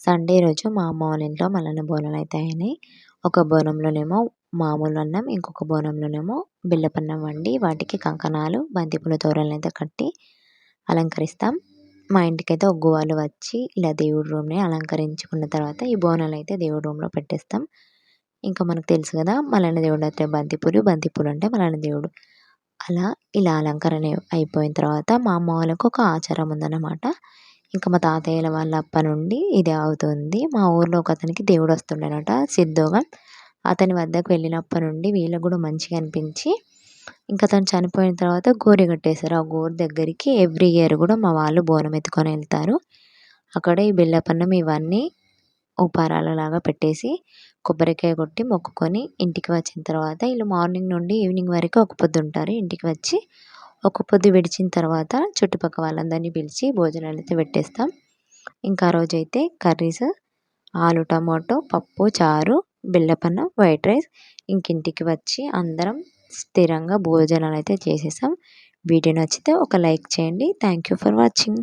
Sunday రోజు మా అమ్మ వాళ్ళ ఇంట్లో మల్లన్న బోనాలు అయితే అయినాయి. ఒక బోనంలోనేమో మామూలు అన్నం, ఇంకొక బోనంలోనేమో బెల్లపన్నం వండి వాటికి కంకణాలు, బంతిపూల తోరణాలు అయితే కట్టి అలంకరిస్తాం. మా ఇంటికైతే ఒక గువ్వలు వచ్చి ఇలా దేవుడి రూమ్ని అలంకరించుకున్న తర్వాత ఈ బోనాలు అయితే దేవుడి రూమ్లో పెట్టేస్తాం. ఇంకా మనకు తెలుసు కదా, మల్లన్న దేవుడు అయితే బంతిపూలు అంటే మల్లన్న దేవుడు. అలా ఇలా అలంకరణ అయిపోయిన తర్వాత మా అమ్మ వాళ్ళకు ఒక ఆచారం ఉందన్నమాట. ఇంకా మా తాతయ్యల వాళ్ళ అప్ప నుండి ఇదే అవుతుంది. మా ఊర్లో ఒకతనికి దేవుడు వస్తుండేనట సిద్ధోగా. అతని వద్దకు వెళ్ళినప్పటి నుండి వీళ్ళకి కూడా మంచిగా అనిపించి ఇంకా తను చనిపోయిన తర్వాత గోరి కట్టేశారు. ఆ గోరు దగ్గరికి ఎవ్రీ ఇయర్ కూడా మా వాళ్ళు బోనం ఎత్తుకొని వెళ్తారు. అక్కడ ఈ బెల్లపన్నం ఇవన్నీ ఉపహారాలలాగా పెట్టేసి కొబ్బరికాయ కొట్టి మొక్కుకొని ఇంటికి వచ్చిన తర్వాత వీళ్ళు మార్నింగ్ నుండి ఈవినింగ్ వరకు ఒక పొద్దు ఉంటారు. ఇంటికి వచ్చి ఒక పొద్దు విడిచిన తర్వాత చుట్టుపక్కల వాళ్ళందరినీ పిలిచి భోజనాలు అయితే పెట్టేస్తాం. ఇంకా ఆ రోజైతే కర్రీస్ ఆలు టమాటో, పప్పు, చారు, బెల్లపన్నం, వైట్ రైస్. ఇంకింటికి వచ్చి అందరం స్థిరంగా భోజనాలు అయితే చేసేసాం. వీడియో నచ్చితే ఒక లైక్ చేయండి. Thank you for watching.